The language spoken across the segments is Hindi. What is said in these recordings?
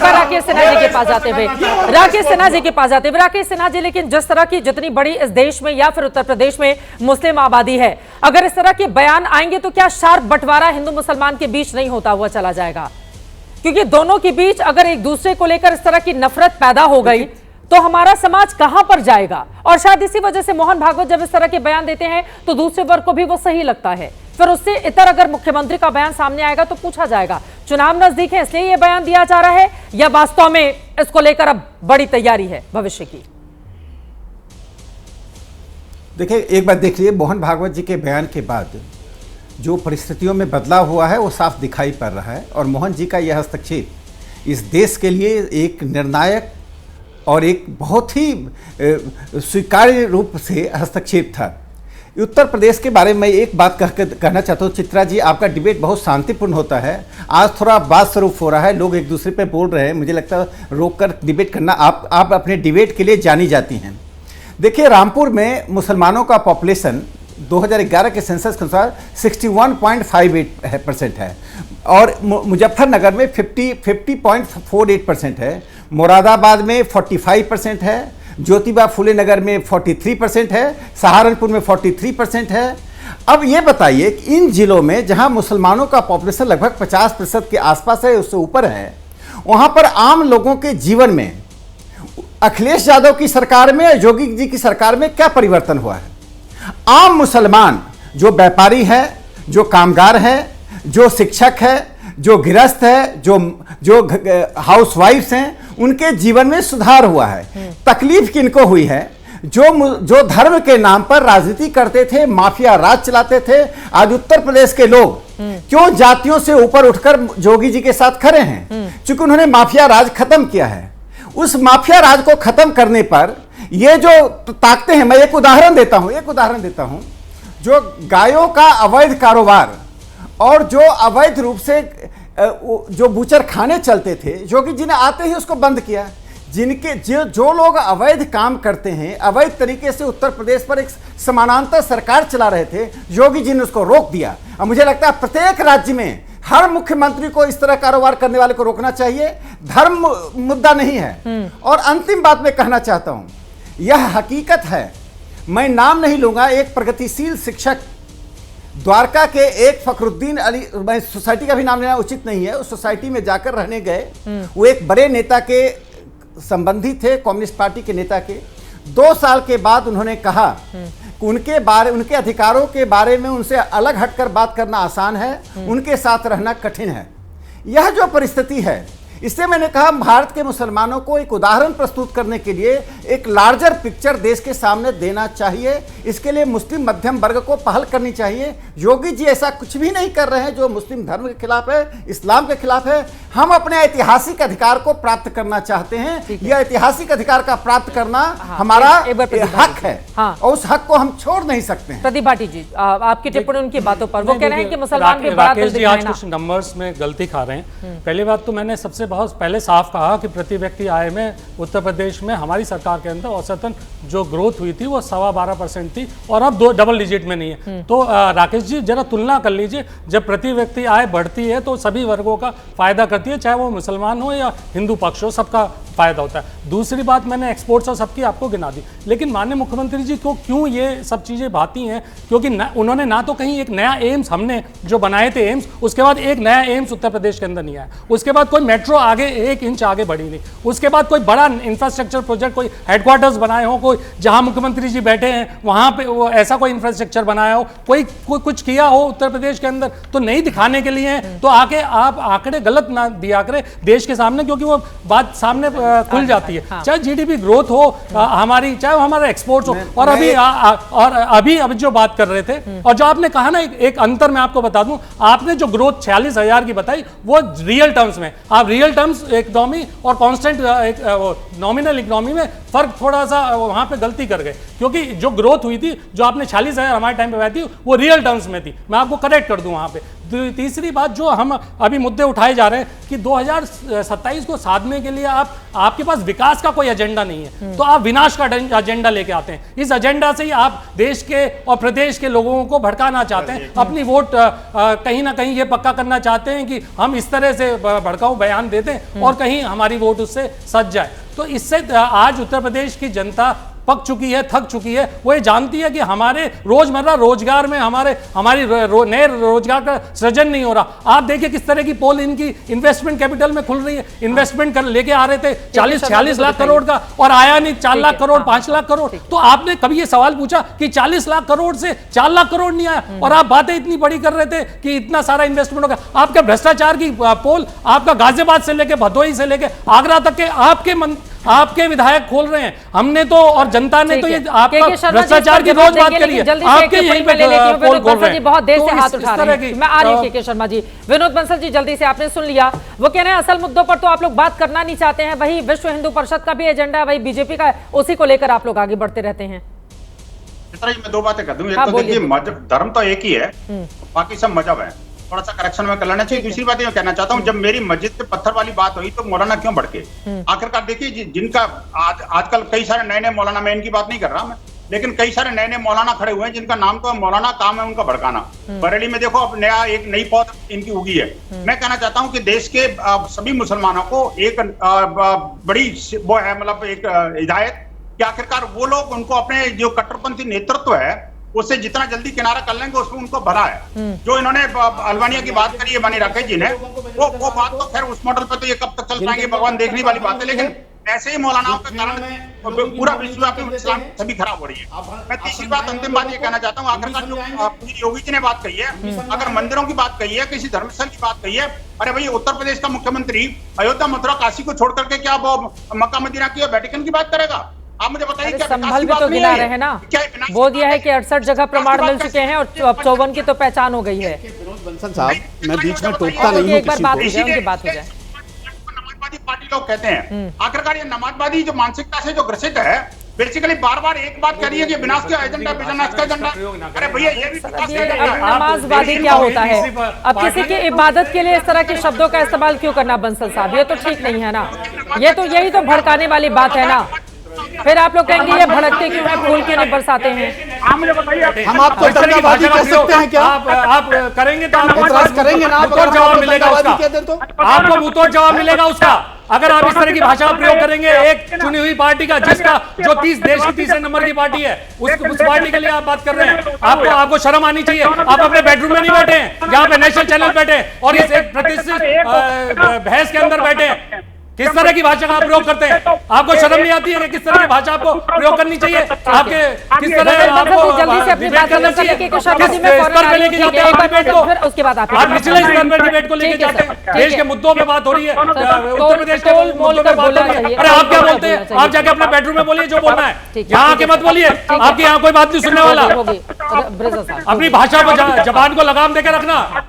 बार राकेश सिन्हा जी के पास जाते हुए, राकेश सिन्हा जी के पास जाते हुए, राकेश सिन्हा जी, लेकिन जिस तरह की जितनी बड़ी इस देश में या फिर उत्तर प्रदेश में मुस्लिम आबादी है, अगर इस तरह के बयान आएंगे तो क्या शार्प बंटवारा हिंदू मुसलमान के बीच नहीं होता हुआ चला जाएगा? क्योंकि दोनों के बीच अगर एक दूसरे को लेकर इस तरह की नफरत पैदा हो गई तो हमारा समाज कहां पर जाएगा? और शायद इसी वजह से मोहन भागवत जब इस तरह के बयान देते हैं तो दूसरे वर्ग को भी वो सही लगता है। फिर उससे इतर अगर मुख्यमंत्री का बयान सामने आएगा तो पूछा जाएगा चुनाव नजदीक है इसलिए यह बयान दिया जा रहा है, या वास्तव में इसको लेकर अब बड़ी तैयारी है भविष्य की? देखिए, एक बात देख लीजिए, मोहन भागवत जी के बयान के बाद जो परिस्थितियों में बदलाव हुआ है वो साफ दिखाई पड़ रहा है। और मोहन जी का यह हस्तक्षेप इस देश के लिए एक निर्णायक और एक बहुत ही स्वीकार्य रूप से हस्तक्षेप था। उत्तर प्रदेश के बारे में एक बात कहना चाहता हूँ चित्रा जी, आपका डिबेट बहुत शांतिपूर्ण होता है, आज थोड़ा बात स्वरूप हो रहा है, लोग एक दूसरे पे बोल रहे हैं, मुझे लगता है रोक कर डिबेट करना, आप अपने डिबेट के लिए जानी जाती हैं। देखिए, रामपुर में मुसलमानों का पॉपुलेशन 2011 के सेंसस के अनुसार 61.58% है और मुजफ्फरनगर में 50.48% है, मुरादाबाद में 45% है, ज्योतिबा फुले नगर में 43% है, सहारनपुर में 43% है। अब ये बताइए कि इन जिलों में जहां मुसलमानों का पॉपुलेशन लगभग 50% के आसपास है, उससे ऊपर है, वहां पर आम लोगों के जीवन में अखिलेश यादव की सरकार में, योगी जी की सरकार में क्या परिवर्तन हुआ है? आम मुसलमान जो व्यापारी है, जो कामगार है, जो शिक्षक है, जो गृहस्थ है, जो हाउसवाइफ्स हैं, उनके जीवन में सुधार हुआ है। तकलीफ किनको हुई है? जो धर्म के नाम पर राजनीति करते थे, माफिया राज चलाते थे, आज उत्तर प्रदेश के लोग क्यों जातियों से ऊपर उठकर योगी जी के साथ खड़े हैं? क्योंकि उन्होंने माफिया राज खत्म किया है। उस माफिया राज को खत्म करने पर ये जो ताकते हैं, मैं एक उदाहरण देता हूं, जो गायों का अवैध कारोबार और जो अवैध रूप से जो बूचर खाने चलते थे, योगी जी ने आते ही उसको बंद किया। जिनके जो लोग अवैध काम करते हैं, अवैध तरीके से उत्तर प्रदेश पर एक समानांतर सरकार चला रहे थे, योगी जी ने उसको रोक दिया। और मुझे लगता है प्रत्येक राज्य में हर मुख्यमंत्री को इस तरह कारोबार करने वाले को रोकना चाहिए। धर्म मुद्दा नहीं है। और अंतिम बात मैं कहना चाहता हूं, यह हकीकत है, मैं नाम नहीं लूंगा, एक प्रगतिशील शिक्षक द्वारका के एक फखरुद्दीन अली, मैं सोसाइटी का भी नाम लेना उचित नहीं है, उस सोसाइटी में जाकर रहने गए, वो एक बड़े नेता के संबंधी थे, कम्युनिस्ट पार्टी के नेता के। 2 साल के बाद उन्होंने कहा कि उनके अधिकारों के बारे में उनसे अलग हटकर बात करना आसान है, उनके साथ रहना कठिन है। यह जो परिस्थिति है, इससे मैंने कहा भारत के मुसलमानों को एक उदाहरण प्रस्तुत करने के लिए एक लार्जर पिक्चर देश के सामने देना चाहिए। इसके लिए मुस्लिम मध्यम वर्ग को पहल करनी चाहिए। योगी जी ऐसा कुछ भी नहीं कर रहे हैं जो मुस्लिम धर्म के खिलाफ है, इस्लाम के खिलाफ है। हम अपने ऐतिहासिक अधिकार को प्राप्त करना चाहते हैं। यह ऐतिहासिक अधिकार का प्राप्त करना हमारा हक है और उस हक को हम छोड़ नहीं सकते हैं। प्रदीप भाटी जी, आपकी टिप्पणी उनकी बातों पर, वो कह रहे हैं कि मुसलमान भी बड़ा दिल दिखाए ना। कुछ नंबर्स में गलती खा रहे हैं। पहली बात तो मैंने सबसे बहुत पहले साफ कहा कि प्रति व्यक्ति आय में उत्तर प्रदेश में हमारी सरकार के अंदर औसतन जो ग्रोथ हुई थी वो 12.25% थी और अब डबल डिजिट में नहीं है। तो राकेश जी जरा तुलना कर लीजिए, जब प्रति व्यक्ति आय बढ़ती है तो सभी वर्गों का फायदा करती है, चाहे वो मुसलमान हो या हिंदू पक्ष हो, सबका फायदा होता है। दूसरी बात, मैंने एक्सपोर्ट्स और सबकी आपको गिना दी, लेकिन माननीय मुख्यमंत्री जी को क्यों ये सब चीजें भाती हैं? क्योंकि उन्होंने ना तो कहीं एक नया एम्स हमने जो बनाए थे एम्स, उसके बाद एक नया एम्स उत्तर प्रदेश के अंदर नहीं आया, उसके बाद कोई मेट्रो आगे 1 इंच आगे बढ़ी नहीं, उसके बाद कोई बड़ा इंफ्रास्ट्रक्चर प्रोजेक्ट, कोई हेडक्वार्टर्स बनाए हो, कोई जहां मुख्यमंत्री जी बैठे हैं वहां पे वो ऐसा कोई इंफ्रास्ट्रक्चर बनाया हो, कोई कुछ किया हो उत्तर प्रदेश के अंदर, तो नहीं दिखाने के लिए तो आके आप आंकड़े गलत ना दिया करें देश के सामने, क्योंकि वो बात सामने खुल जाती है। चाहे जीडीपी ग्रोथ हो हमारी, चाहे हमारा एक्सपोर्ट्स हो। और अभी जो बात कर रहे थे और जो आपने कहा ना, एक अंतर मैं आपको बता दूं, आपने जो ग्रोथ 46,000 की बताई वो रियल टर्म्स में, आप रियल टर्म्स इकोनॉमी और कांस्टेंट नॉमिनल इकोनॉमी में फर्क थोड़ा सा वहां पे गलती कर गए, क्योंकि जो ग्रोथ हुई थी, जो आपने 46,000 हमारे टाइम पे बताई थी, वो रियल टर्म्स में थी। मैं आपको करेक्ट कर दूं वहां पे, तीसरी बात जो हम अभी मुद्दे उठाए जा रहे हैं कि 2027 को साधने के लिए आपके पास विकास का कोई एजेंडा नहीं है, तो आप विनाश का एजेंडा लेके आते हैं। इस एजेंडा से ही आप देश के और प्रदेश के लोगों को भड़काना चाहते हैं, अपनी वोट कहीं ना कहीं ये पक्का करना चाहते हैं कि हम इस तरह से भड़काऊ बयान दे दें और कहीं हमारी वोट उससे सज जाए। तो इससे आज उत्तर प्रदेश की जनता पक चुकी है, थक चुकी है। वो ये जानती है कि हमारे रोजमर्रा रोजगार में हमारी नए रोजगार का सृजन नहीं हो रहा। आप देखिए किस तरह की पोल इनकी इन्वेस्टमेंट कैपिटल में खुल रही है। इन्वेस्टमेंट कर लेके आ रहे थे 40-46 लाख करोड़ का और आया नहीं 4 लाख करोड़, 5 लाख करोड़। तो आपने कभी ये सवाल पूछा कि 40 लाख करोड़ से 4 लाख करोड़ नहीं आया, और आप बातें इतनी बड़ी कर रहे थे कि इतना सारा इन्वेस्टमेंट होगा। आपका भ्रष्टाचार की पोल आपका गाजियाबाद से लेके भदोही से लेके आगरा तक के आपके विधायक खोल रहे हैं। हमने तो और जनता ने तो ये आपका भ्रष्टाचार की रोज बात करी है, आपके यहीं पे पोल खोल रहे हैं। बहुत देर से हाथ उठा रहे हैं। मैं आ रही हूं के शर्मा जी। विनोद बंसल जी जल्दी से, आपने सुन लिया। वो कह रहे हैं असल मुद्दों पर तो आप लोग बात करना नहीं चाहते हैं, वही विश्व हिंदू परिषद का भी एजेंडा है, वही बीजेपी का है, उसी को लेकर आप लोग आगे बढ़ते रहते हैं। मैं 2 बातें कर दूं। एक तो देखिए मजहब धर्म तो एक ही है, बाकी सब मजहब है, थोड़ा सा करेक्शन में कर लेना चाहिए। दूसरी बात ये कहना चाहता हूँ, जब मेरी मस्जिद पे पत्थर वाली बात हुई तो मौलाना क्यों भड़के? आखिरकार देखिए जिनका आजकल कई सारे नए मौलाना, मैं इनकी बात नहीं कर रहा मैं, लेकिन कई सारे नए मौलाना खड़े हुए हैं जिनका नाम तो मौलाना, काम है उनका भड़काना। बरेली में देखो अब एक नई पौध इनकी उगी है। मैं कहना चाहता हूँ कि देश के सभी मुसलमानों को एक बड़ी वो है, मतलब एक हिदायत कि आखिरकार वो लोग उनको अपने जो कट्टरपंथी नेतृत्व है उससे जितना जल्दी किनारा कर लेंगे उसमें उनको भला है। जो इन्होंने अल्बानिया की बात करी है बानी राकेश जी ने, वो बात तो खैर उस मॉडल पे तो ये कब तक चल पाएंगे भगवान देखने वाली बात है, लेकिन ऐसे ही मौलानाओं के कारण पूरा विश्व इस्लाम सभी खराब हो रही है। मैं तीसरी बात, अंतिम बात ये कहना चाहता हूँ, आखिरकार जो योगी जी ने बात कही है, अगर मंदिरों की बात कही है, किसी धर्मस्थल की बात कही है, अरे भाई उत्तर प्रदेश का मुख्यमंत्री अयोध्या, मथुरा, काशी को छोड़ करके क्या वो मक्का मदीना की वेटिकन की बात करेगा? आप मुझे बताइए क्या संभल भी तो गिना रहे हैं ना, वो दिया है कि 68 जगह प्रमाण मिल चुके हैं और 54 की तो पहचान हो गई है। विनोद बंसल साहब, मैं बीच में टोकता नहीं हूं, एक बार बात हो जाए, उनकी बात हो जाए। नमाजवादी पार्टी लोग कहते हैं, आखिरकार ये नमाजवादी जो मानसिकता से जो ग्रसित है, बेसिकली बार-बार एक बात कह रही है कि विनाश का एजेंडा, विनाश का एजेंडा। अरे भैया ये भी नमाजवादी क्या होता है? अब किसी की इबादत के लिए इस तरह के शब्दों का इस्तेमाल क्यों करना बंसल साहब? ये तो ठीक नहीं है ना, ये तो यही तो भड़काने वाली बात है ना। फिर आप लोग कहेंगे ये भड़कते क्यों हैं, फूल क्यों नहीं बरसाते हैं? हम आपको दंगाबाजी कह सकते हैं क्या? आप करेंगे तो आपको करेंगे ना, मुंहतोड़ जवाब मिलेगा उसका। आपको मुंहतोड़ जवाब मिलेगा उसका, अगर आप इस तरह की भाषा का प्रयोग करेंगे एक चुनी हुई पार्टी का, जिसका जो 30 देश की तीसरे नंबर की पार्टी है, उस पार्टी के लिए आप बात कर रहे हैं। आपको शर्म आनी चाहिए। आप अपने बेडरूम में नहीं बैठे हैं, यहाँ पे नेशनल चैनल बैठे और इस एक प्रतिष्ठित बहस के अंदर बैठे हैं। किस तरह की भाषा का आप प्रयोग करते हैं? आपको शर्म नहीं आती है कि किस तरह की भाषा आपको प्रयोग करनी चाहिए? आपके किस तरह आपको जल्दी से अपनी बात करना चाहिए कि शर्मा जी में फौरन आ लेके जाते हैं डिबेट को, फिर उसके बाद आप निचले स्तर पर डिबेट को लेके जाते हैं। देश के मुद्दों पे बात हो रही है, उत्तर प्रदेश के मुद्दों पे बात हो रही है। अरे आप क्या बोलते हैं? आप जाके अपने बेडरूम में बोलिए जो बोलना है, यहाँ आके मत बोलिए। आपके यहाँ कोई बात नहीं सुनने वाला। अपनी भाषा को, जबान को लगाम देकर रखना।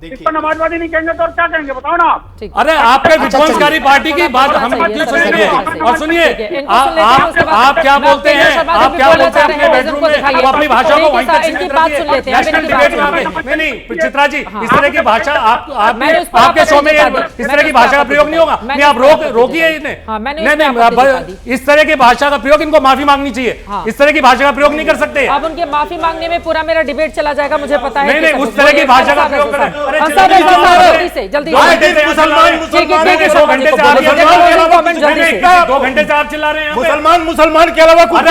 नमाजवादी नहीं कहेंगे तो और क्या कहेंगे बताओ ना आप? अरे आपके विध्वंसकारी पार्टी की बात हम क्यों सुनेंगे? और सुनिए आप क्या बोलते हैं, आप क्या बोलते हैं अपने बेडरूम में, आप अपनी भाषा को वहीं तक सीमित रखिए। नेशनल डिबेट में आगे नहीं चित्रा जी, इस तरह की भाषा आपके शो में इस तरह की भाषा का प्रयोग नहीं होगा। नहीं, आप रोकिए इन्हें। नहीं, इस तरह की भाषा का प्रयोग, इनको माफी मांगनी चाहिए। इस तरह की भाषा का प्रयोग नहीं कर सकते। अब उनके माफी मांगने में पूरा मेरा डिबेट चला जाएगा, मुझे पता है। नहीं, उस तरह की भाषा का प्रयोग करें। जल्दी से जल्दी मुसलमान 2 घंटे से आप चिल्ला रहे हैं। मुसलमान के अलावा कुछ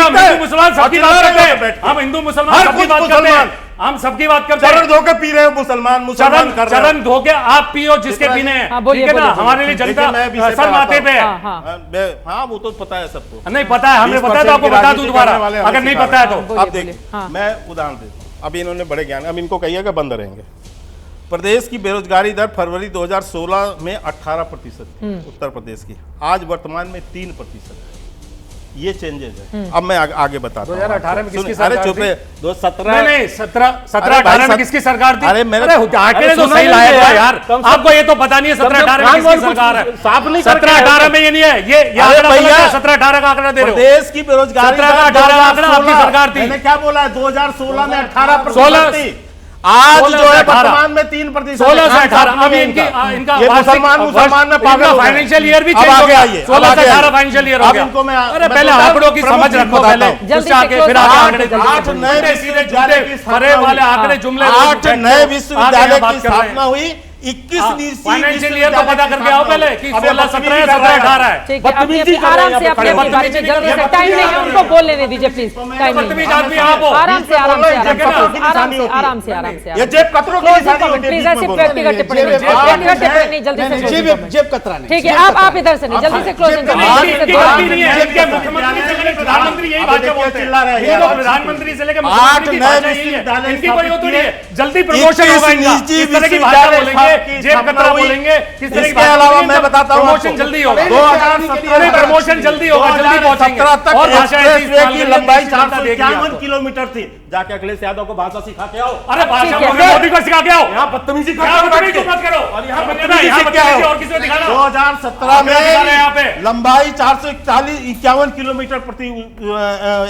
मुसलमान सबकी बात करते हैं, हम हिंदू मुसलमान सबकी बात करते हैं, हम सबकी बात करते हैं। चरण धोके पी रहे हो मुसलमान कर रहे हो। चरण धोके आप पियो जिसके पीने हैं, ठीक है ना? हमारे लिए जनता सर माथे पे है। हाँ वो तो पता है सबको। नहीं पता है, हमें पता है तो आपको बता दूं दोबारा, अगर नहीं पता है तो। अब देखिए मैं उदाहरण देता हूँ। अब इन्होंने बड़े ज्ञान, अब इनको कहिए कि बंद रहेंगे। प्रदेश की बेरोजगारी दर फरवरी 2016 में 18% थी उत्तर प्रदेश की, आज वर्तमान में 3%। ये चेंजेस है। अब मैं आगे बताता हूं। 2018 में किसकी सरकार थी? 2017 नहीं 17-18 में किसकी सरकार थी? अरे मेरे आंकड़े तो सही लाए थे यार, आपको ये तो पता नहीं है 17-18 में किसकी सरकार है। 17-18 में ये नहीं है, ये आंकड़ा 17-18 का आंकड़ा दे रहे हो। प्रदेश की बेरोजगारी 17-18 का आंकड़ा आपकी सरकार थी। मैंने क्या बोला? 2016 में 18% थी, आज 16 जो से है 18 वर्तमान में 3%। 16 से 18 अभी इनका ये मुसलमान में पागल हो गए। फाइनेंशियल ईयर भी अब चेंज हो आगे गया। आइए, 16 अब से आगे 18 आइए। फाइनेंशियल ईयर हो अब गया। इनको मैं अरे मैं पहले बताऊं, आंकड़ों की प्रमुख समझ चीज रखो बताता पहले, हूं। जल्दी उससे आगे से फिर close आगे करो। आंकड़े 8 नए विश्वविद्यालय की फरे वाले आंकड़े जुमले 8 नए विश्वविद्यालय की स्थापना हुई, 21 हाँ, निजी फाइनेंशियल ईयर तो पता करके आओ पहले कि 16 17 17 18 है। ठीक है, अपनी अपनी आराम से अपने अपने बारे में जल्दी से, टाइम नहीं है, उनको बोल लेने दीजिए प्लीज, टाइम नहीं बदतमीज है। आदमी आप हो। आराम से आराम से आराम से जेब आराम से होती है। आराम से आराम से ये जेब कतरों की निशानी होती है, प्लीज, बीच में ऐसे बोलना। व्यक्तिगत टिप्पणी नहीं, जेब- व्यक्तिगत टिप्पणी नहीं, जल्दी से closing comment। जेब कतरा नहीं। ठीक है, आप इधर से नहीं, जल्दी से क्लोजिंग नहीं, करो, जल्दी से इनकी दो- गलती नहीं है, इनके मुख्यमंत्री से लेकर प्रधानमंत्री यही अब भाषा देखिए बोलते चिल्ला रहे हैं। हैं। ये तो प्रधानमंत्री से लेकर 8 मुख्यमंत्री की नए भाषा यही है। विश्वविद्यालय इनकी कोई वो तो नहीं है, जल्दी 21 प्रमोशन होगा इनका, निजी किस तरह की भाषा विश्वविद्यालय बोलेंगे, जेब स्थापना कतरा हुई। बोलेंगे, किस तरह की इसके भाषा अलावा बोलेंगे, मैं बताता हूं प्रमोशन आपको, जल्दी होगा। 2017 प्रमोशन जल्दी होगा, जल्दी पहुंचेंगे। 2017 तक और भाषा ऐसी एक्सप्रेसवे इस्तेमाल की करेंगे, लंबाई जिसकी जनता देख लिया 451 आपको। किलोमीटर थी। जाके अखिलेश यादव को भाषा सिखा के आओ। अरे भाषा ठीक है, बोलने मोदी को सिखा के आओ। यहाँ बदतमीजी यहाँ करके बदतमीजी बैठ के। मत करो। और यहाँ यहाँ बदतमीजी यहाँ सीख के आओ। बदतमीजी और किसी को दिखाना। 2017 आप क्या दिखा रहे हैं यहाँ पे? में लंबाई 451 किलोमीटर प्रति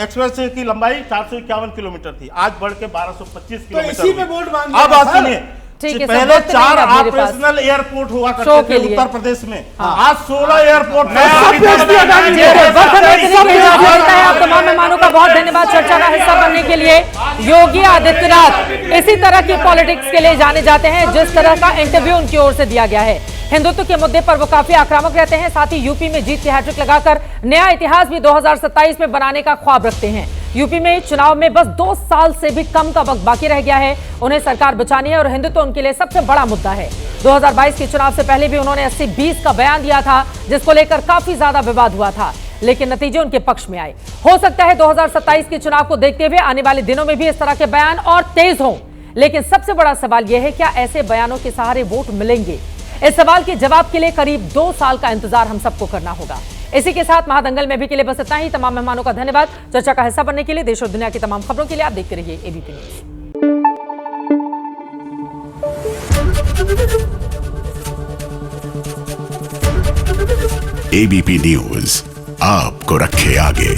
एक्सप्रेस की लंबाई 451 किलोमीटर थी, आज बढ़ के 1225 किलोमीटर इसी पे हुई। वोट मांग अब लिया आप सर। सुनिए, ठीक है, सर, पहले वक्त नहीं 4 है अब मेरे पास। ऑपरेशनल एयरपोर्ट हुआ शो करते के थे लिए। उत्तर प्रदेश में, आज 16 एयरपोर्ट मैं आपकी ठीक है, वक्त हमें इतनी की इजाजत देता है। आप तमाम मेहमानों का बहुत धन्यवाद चर्चा का हिस्सा बनने के लिए। योगी आदित्यनाथ इसी तरह की पॉलिटिक्स के लिए जाने जाते हैं, जिस तरह का इंटरव्यू उनकी ओर से दिया गया है। हिंदुत्व के मुद्दे पर वो काफी आक्रामक रहते हैं, साथ ही यूपी में जीत की हैट्रिक लगाकर नया इतिहास भी 2027 में बनाने का ख्वाब रखते हैं। यूपी में चुनाव में बस 2 साल से भी कम का वक्त बाकी रह गया है, उन्हें सरकार बचानी है और हिंदुत्व उनके लिए सबसे बड़ा मुद्दा है। 2022 के चुनाव से पहले भी उन्होंने 80-20 का बयान दिया था, जिसको लेकर काफी ज्यादा विवाद हुआ था, लेकिन नतीजे उनके पक्ष में आए। हो सकता है 2027 के चुनाव को देखते हुए आने वाले दिनों में भी इस तरह के बयान और तेज हों, लेकिन सबसे बड़ा सवाल यह है, क्या ऐसे बयानों के सहारे वोट मिलेंगे? इस सवाल के जवाब के लिए करीब 2 साल का इंतजार हम सबको करना होगा। इसी के साथ महादंगल में भी के लिए बस इतना ही। तमाम मेहमानों का धन्यवाद चर्चा का हिस्सा बनने के लिए। देश और दुनिया की तमाम खबरों के लिए आप देखते रहिए एबीपी न्यूज। एबीपी न्यूज आपको रखे आगे।